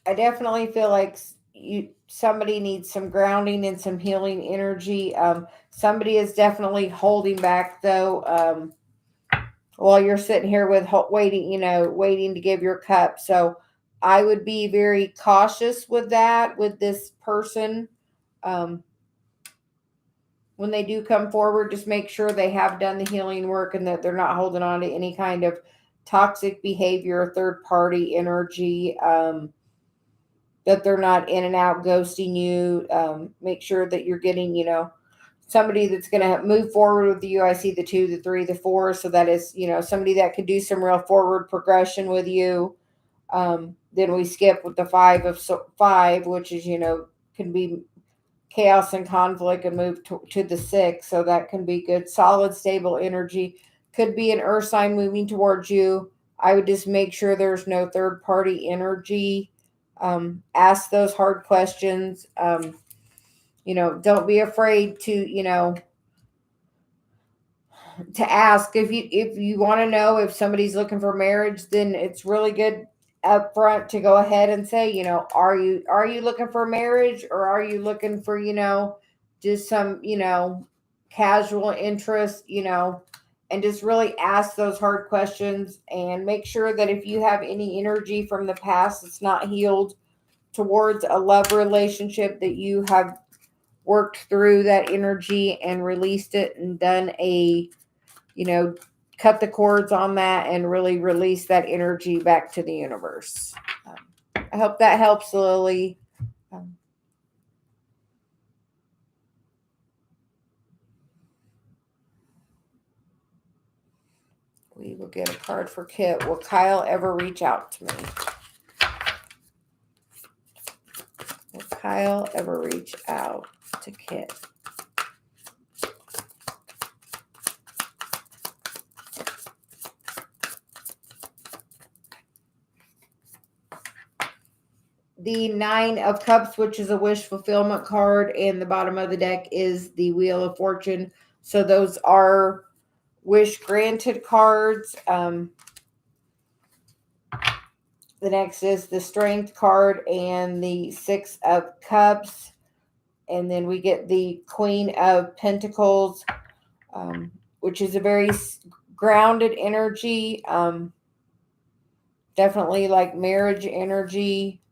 I definitely feel like somebody needs some grounding and some healing energy. Somebody is definitely holding back, though. While you're sitting here with waiting to give your cup. So I would be very cautious with that, with this person. When they do come forward, just make sure they have done the healing work and that they're not holding on to any kind of toxic behavior, third party energy, that they're not in and out ghosting you. Make sure that you're getting, somebody that's going to move forward with you. I see the 2, the 3, the 4. So that is, somebody that can do some real forward progression with you. Then we skip with the 5 of 5, which is, can be chaos and conflict, and move to the 6. So that can be good, solid, stable energy. Could be an earth sign moving towards you. I would just make sure there's no third party energy. Ask those hard questions. Don't be afraid to ask. If you want to know if somebody's looking for marriage, then it's really good up front to go ahead and say, are you looking for marriage, or are you looking for, just some, casual interest, and just really ask those hard questions, and make sure that if you have any energy from the past that's not healed towards a love relationship, that you have worked through that energy and released it and done cut the cords on that and really release that energy back to the universe. I hope that helps, Lily. We will get a card for Kit. Will Kyle ever reach out to me? Will Kyle ever reach out to Kit? The 9 of Cups, which is a wish fulfillment card, and the bottom of the deck is the Wheel of Fortune. So those are wish granted cards. The next is the Strength card and the 6 of Cups. And then we get the Queen of Pentacles, which is a very grounded energy. Definitely like marriage energy.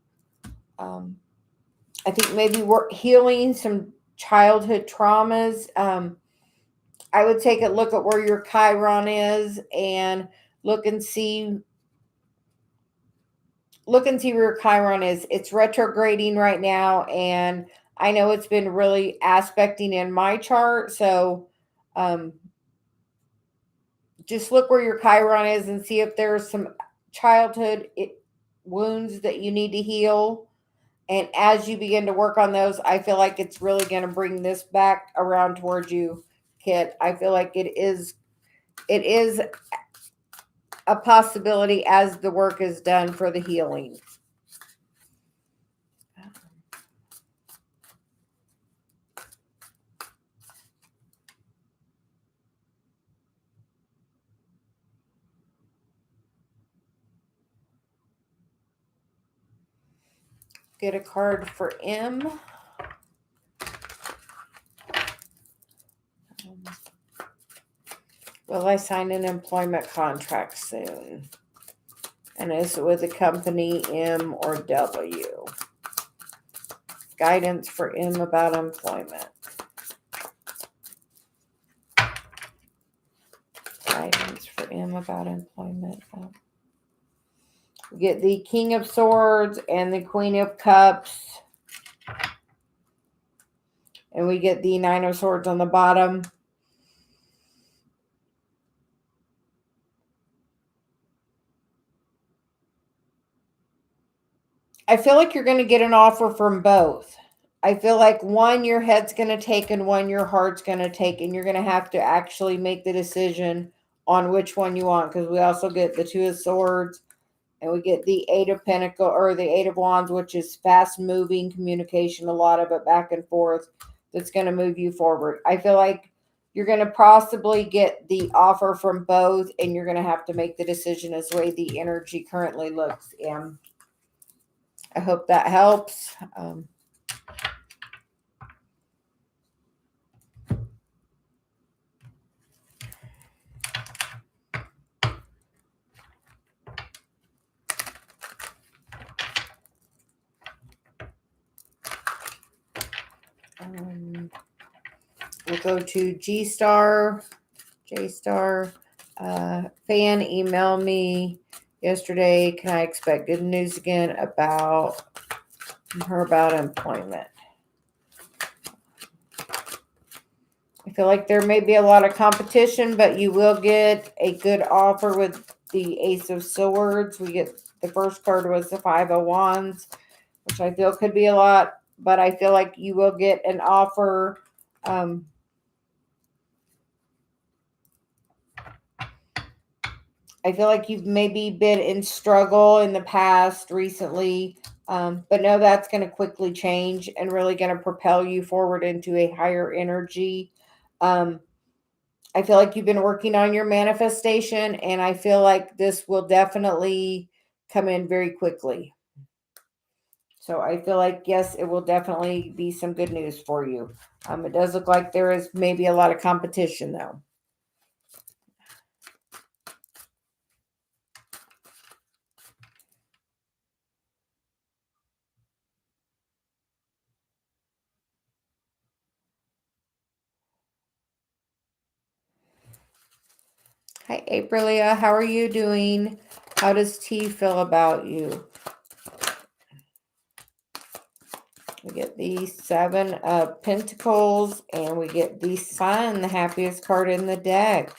I think maybe we're healing some childhood traumas. I would take a look at where your Chiron is and look and see where your Chiron is. It's retrograding right now, and I know it's been really aspecting in my chart. So just look where your Chiron is and see if there's some childhood wounds that you need to heal. And as you begin to work on those, I feel like it's really going to bring this back around towards you, Kit. I feel like it is a possibility as the work is done for the healing. Get a card for M. Will I sign an employment contract soon? And is it with a company, M or W? Guidance for M about employment. Guidance for M about employment. We get the King of Swords and the Queen of Cups. And we get the 9 of Swords on the bottom. I feel like you're going to get an offer from both. I feel like one your head's going to take and one your heart's going to take. And you're going to have to actually make the decision on which one you want. Because we also get the 2 of Swords. And we get the 8 of Pentacles, or the 8 of Wands, which is fast moving communication, a lot of it back and forth, that's going to move you forward. I feel like you're going to possibly get the offer from both, and you're going to have to make the decision as the way the energy currently looks. I hope that helps. We'll go to G-Star. J-Star. Fan emailed me yesterday. Can I expect good news again about her about employment? I feel like there may be a lot of competition, but you will get a good offer with the Ace of Swords. We get the first card was the Five of Wands, which I feel could be a lot, but I feel like you will get an offer. I feel like you've maybe been in struggle in the past recently, but no, that's going to quickly change and really going to propel you forward into a higher energy. I feel like you've been working on your manifestation, and I feel like this will definitely come in very quickly. So I feel like, yes, it will definitely be some good news for you. It does look like there is maybe a lot of competition, though. Hi, Aprilia. How are you doing? How does T feel about you? We get the Seven of Pentacles, and we get the Sun, the happiest card in the deck.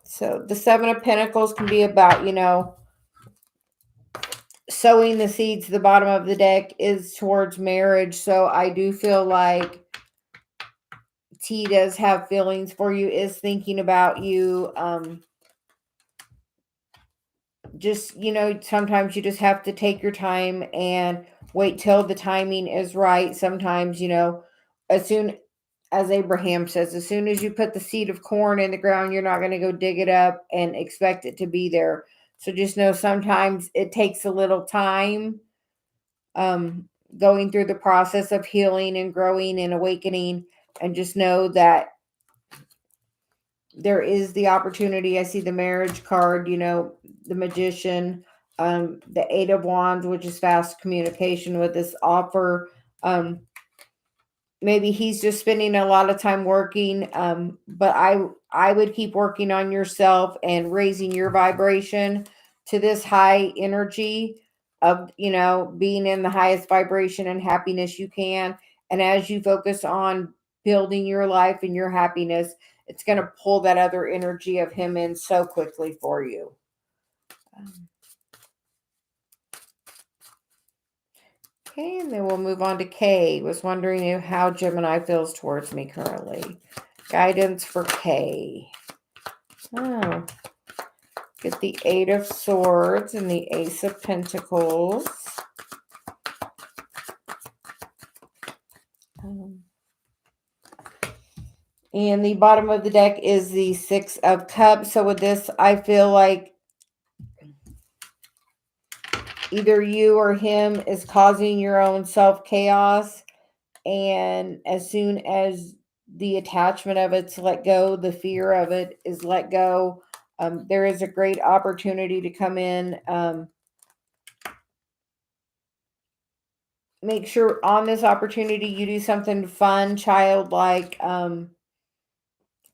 So the Seven of Pentacles can be about, sowing the seeds. The bottom of the deck is towards marriage. So I do feel like T does have feelings for you, is thinking about you. Just, sometimes you just have to take your time and wait till the timing is right. Sometimes, as soon as Abraham says, as soon as you put the seed of corn in the ground, you're not going to go dig it up and expect it to be there. So just know sometimes it takes a little time going through the process of healing and growing and awakening. And just know that there is the opportunity. I see the marriage card, the Magician, the Eight of Wands, which is fast communication with this offer. Maybe he's just spending a lot of time working, but I would keep working on yourself and raising your vibration to this high energy of, being in the highest vibration and happiness you can. And as you focus on building your life and your happiness, it's going to pull that other energy of him in so quickly for you. Okay, and then we'll move on to K. Was wondering how Gemini feels towards me currently. Guidance for K. Oh, get the Eight of Swords and the Ace of Pentacles. And the bottom of the deck is the Six of Cups. So with this, I feel like either you or him is causing your own self-chaos. And as soon as the attachment of it's let go, the fear of it is let go, there is a great opportunity to come in. Make sure on this opportunity you do something fun, childlike,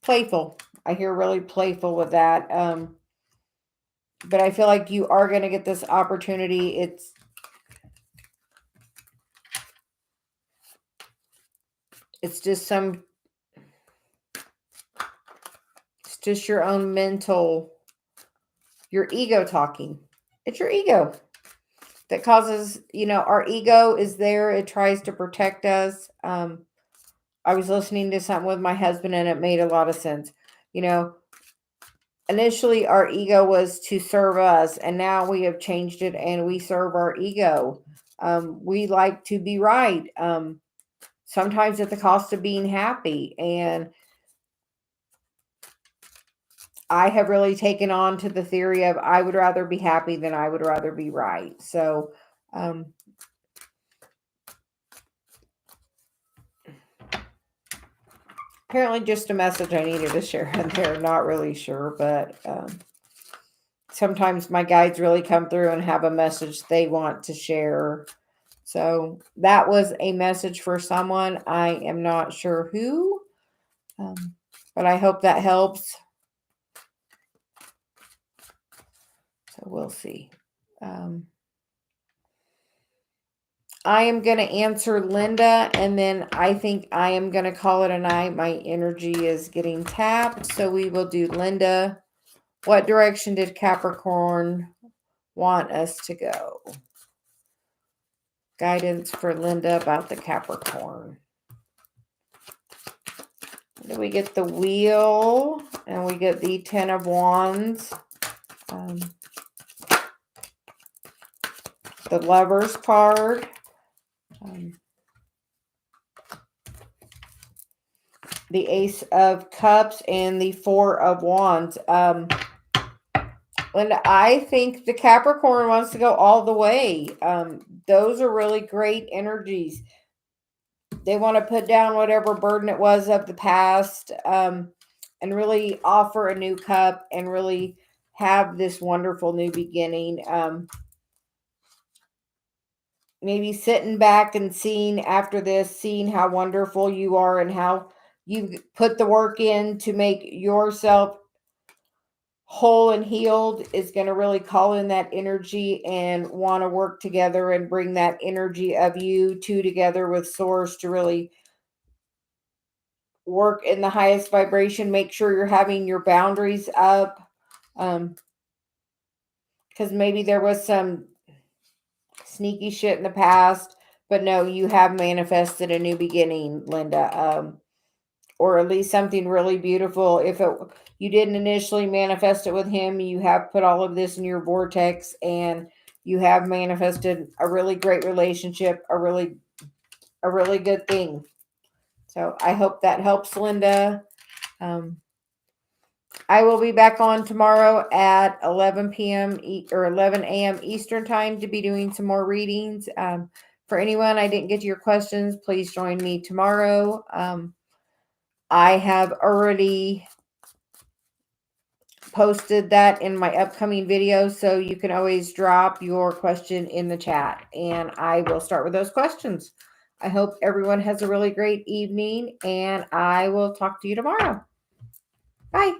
playful. I hear really playful with that. But I feel like you are going to get this opportunity. It's just your own your ego talking. It's your ego that causes, our ego is there. It tries to protect us. I was listening to something with my husband and it made a lot of sense. Initially our ego was to serve us, and now we have changed it and we serve our ego. We like to be right. Sometimes at the cost of being happy. And I have really taken on to the theory of I would rather be happy than I would rather be right. So, apparently just a message I needed to share in there. Not really sure, but sometimes my guides really come through and have a message they want to share. So that was a message for someone. I am not sure who, but I hope that helps. So we'll see. I am going to answer Linda, and then I think I am going to call it a night. My energy is getting tapped, so we will do Linda. What direction did Capricorn want us to go? Guidance for Linda about the Capricorn. Then we get the Wheel, and we get the Ten of Wands. The Lovers card. The Ace of Cups and the Four of Wands. And I think the Capricorn wants to go all the way. Those are really great energies. They want to put down whatever burden it was of the past, and really offer a new cup and really have this wonderful new beginning. Maybe sitting back and seeing after this, seeing how wonderful you are and how you put the work in to make yourself whole and healed is going to really call in that energy and want to work together and bring that energy of you two together with Source to really work in the highest vibration. Make sure you're having your boundaries up, because maybe there was some sneaky shit in the past, but no, you have manifested a new beginning, Linda. Or at least something really beautiful. If you didn't initially manifest it with him, you have put all of this in your vortex and you have manifested a really great relationship, a really good thing. So I hope that helps, Linda. I will be back on tomorrow at 11 p.m. or 11 a.m. Eastern time to be doing some more readings. For anyone I didn't get to your questions, please join me tomorrow. I have already posted that in my upcoming video, so you can always drop your question in the chat and I will start with those questions. I hope everyone has a really great evening and I will talk to you tomorrow. Bye.